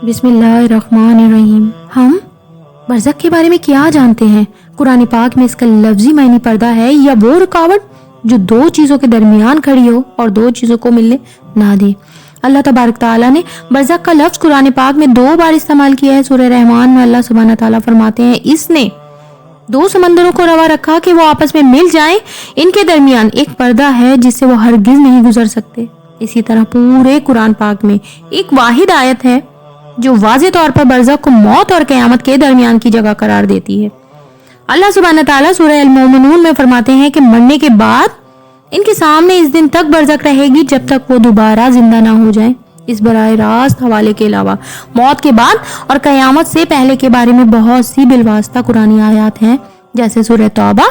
بسم اللہ الرحمن الرحیم۔ ہم برزخ کے بارے میں کیا جانتے ہیں؟ قرآن پاک میں اس کا لفظی معنی پردہ ہے یا وہ رکاوٹ جو دو چیزوں کے درمیان کھڑی ہو اور دو چیزوں کو ملنے نہ دے۔ اللہ تبارک تعالیٰ نے برزخ کا لفظ قرآن پاک میں 2 بار استعمال کیا ہے۔ سورہ رحمان میں اللہ سبحانہ تعالیٰ فرماتے ہیں، اس نے 2 سمندروں کو روا رکھا کہ وہ آپس میں مل جائیں، ان کے درمیان ایک پردہ ہے جس سے وہ ہرگز نہیں گزر سکتے۔ اسی طرح پورے قرآن پاک میں ایک واحد آیت ہے جو واضح طور پر برزخ کو موت اور قیامت کے درمیان کی جگہ قرار دیتی ہے۔ اللہ سبحانہ تعالیٰ سورہ المومنون میں فرماتے ہیں کہ مرنے کے بعد ان کے سامنے اس دن تک برزخ رہے گی جب تک وہ دوبارہ زندہ نہ ہو جائیں۔ اس براہ راست حوالے کے علاوہ موت کے بعد اور قیامت سے پہلے کے بارے میں بہت سی بالواسطہ قرآنی آیات ہیں، جیسے سورہ توبہ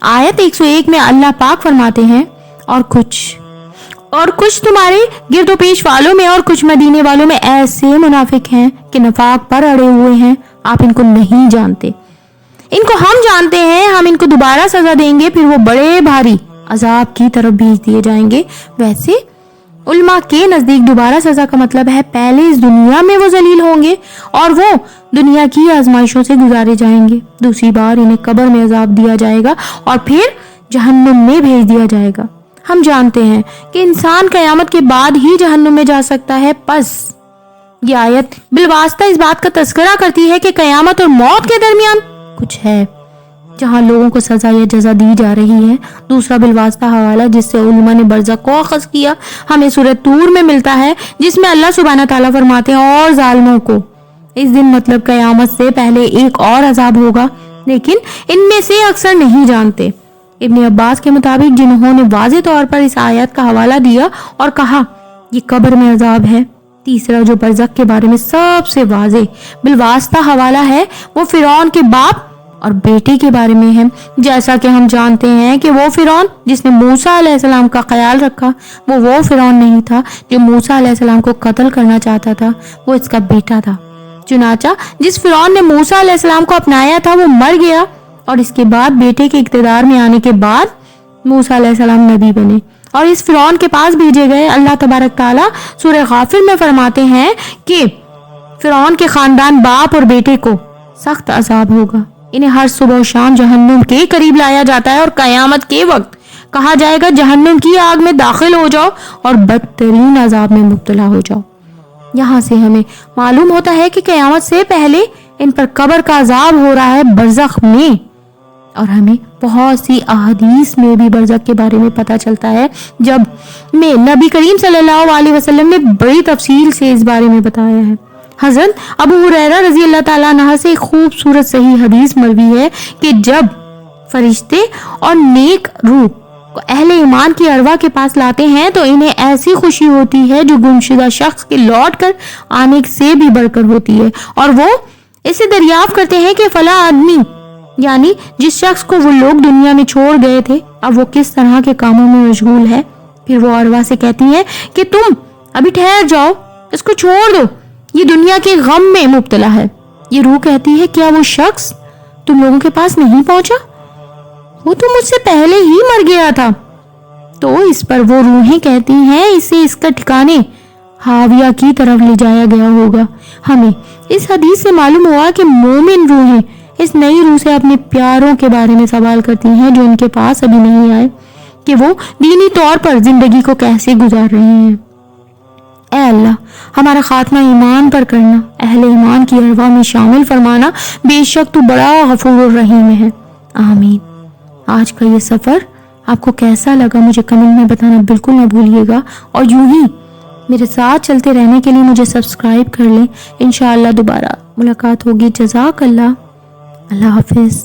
آیت 101 میں اللہ پاک فرماتے ہیں، اور کچھ تمہارے گرد و پیش والوں میں اور کچھ مدینے والوں میں ایسے منافق ہیں کہ نفاق پر اڑے ہوئے ہیں، آپ ان کو نہیں جانتے، ان کو ہم جانتے ہیں، ہم ان کو دوبارہ سزا دیں گے، پھر وہ بڑے بھاری عذاب کی طرف بھیج دیے جائیں گے۔ ویسے علماء کے نزدیک دوبارہ سزا کا مطلب ہے پہلے اس دنیا میں وہ ذلیل ہوں گے اور وہ دنیا کی آزمائشوں سے گزارے جائیں گے، دوسری بار انہیں قبر میں عذاب دیا جائے گا اور پھر جہنم میں بھیج دیا جائے گا۔ ہم جانتے ہیں کہ انسان قیامت کے بعد ہی جہنم میں جا سکتا ہے، پس یہ آیت بالواسطہ اس بات کا تذکرہ کرتی ہے کہ قیامت اور موت کے درمیان کچھ ہے جہاں لوگوں کو سزا یا جزا دی جا رہی ہے۔ دوسرا بالواسطہ حوالہ جس سے علماء نے برزخ کو اخذ کیا ہمیں سورہ طور میں ملتا ہے، جس میں اللہ سبحانہ تعالیٰ فرماتے ہیں، اور ظالموں کو اس دن مطلب قیامت سے پہلے ایک اور عذاب ہوگا، لیکن ان میں سے اکثر نہیں جانتے۔ ابن عباس کے مطابق جنہوں نے واضح طور پر اس آیت کا حوالہ دیا اور کہا یہ قبر میں عذاب ہے۔ تیسرا جو برزخ کے بارے میں سب سے واضح بالواسطہ حوالہ ہے وہ فرعون کے باپ اور بیٹے کے بارے میں ہے۔ جیسا کہ ہم جانتے ہیں کہ وہ فرعون جس نے موسیٰ علیہ السلام کا خیال رکھا، وہ فرعون نہیں تھا جو موسیٰ علیہ السلام کو قتل کرنا چاہتا تھا، وہ اس کا بیٹا تھا۔ چنانچہ جس فرعون نے موسیٰ علیہ السلام کو اپنایا تھا وہ مر گیا، اور اس کے بعد بیٹے کے اقتدار میں آنے کے بعد موسیٰ علیہ السلام نبی بنے اور اس فرعون کے پاس بھیجے گئے۔ اللہ تبارک تعالیٰ سورہ غافر میں فرماتے ہیں کہ فرعون کے خاندان باپ اور بیٹے کو سخت عذاب ہوگا، انہیں ہر صبح و شام جہنم کے قریب لایا جاتا ہے اور قیامت کے وقت کہا جائے گا جہنم کی آگ میں داخل ہو جاؤ اور بدترین عذاب میں مبتلا ہو جاؤ۔ یہاں سے ہمیں معلوم ہوتا ہے کہ قیامت سے پہلے ان پر قبر کا عذاب ہو رہا ہے برزخ میں، اور ہمیں بہت سی احادیث میں بھی برزخ کے بارے میں پتہ چلتا ہے، جب میں نبی کریم صلی اللہ علیہ وسلم نے بڑی تفصیل سے اس بارے میں بتایا ہے۔ حضرت ابو ہریرہ رضی اللہ تعالیٰ عنہ سے ایک خوبصورت صحیح حدیث مروی ہے کہ جب فرشتے اور نیک روح کو اہل ایمان کی ارواح کے پاس لاتے ہیں تو انہیں ایسی خوشی ہوتی ہے جو گمشدہ شخص کے لوٹ کر آنے سے بھی بڑھ کر ہوتی ہے، اور وہ اسے دریافت کرتے ہیں کہ فلاں آدمی یعنی جس شخص کو وہ لوگ دنیا میں چھوڑ گئے تھے اب وہ کس طرح کے کاموں میں مشغول ہے۔ پھر وہ ارواح سے کہتی ہیں کہ تم ابھی ٹھہر جاؤ، اس کو چھوڑ دو، یہ دنیا کے غم میں مبتلا ہے۔ یہ روح کہتی ہے کیا وہ شخص تم لوگوں کے پاس نہیں پہنچا؟ وہ تو مجھ سے پہلے ہی مر گیا تھا۔ تو اس پر وہ روحیں کہتی ہیں اسے اس کا ٹھکانے ہاویہ کی طرف لے جایا گیا ہوگا۔ ہمیں اس حدیث سے معلوم ہوا کہ مومن روحیں اس نئی روح سے اپنے پیاروں کے بارے میں سوال کرتی ہیں جو ان کے پاس ابھی نہیں آئے کہ وہ دینی طور پر زندگی کو کیسے گزار رہے ہیں۔ اے اللہ ہمارا خاتمہ ایمان پر کرنا، اہل ایمان کی ارواح میں شامل فرمانا، بے شک تو بڑا غفور الرحیم ہے، آمین۔ آج کا یہ سفر آپ کو کیسا لگا مجھے کمنٹ میں بتانا بالکل نہ بھولیے گا، اور یوں ہی میرے ساتھ چلتے رہنے کے لیے مجھے سبسکرائب کر لیں۔ انشاءاللہ دوبارہ ملاقات ہوگی۔ جزاک اللہ، اللہ حافظ۔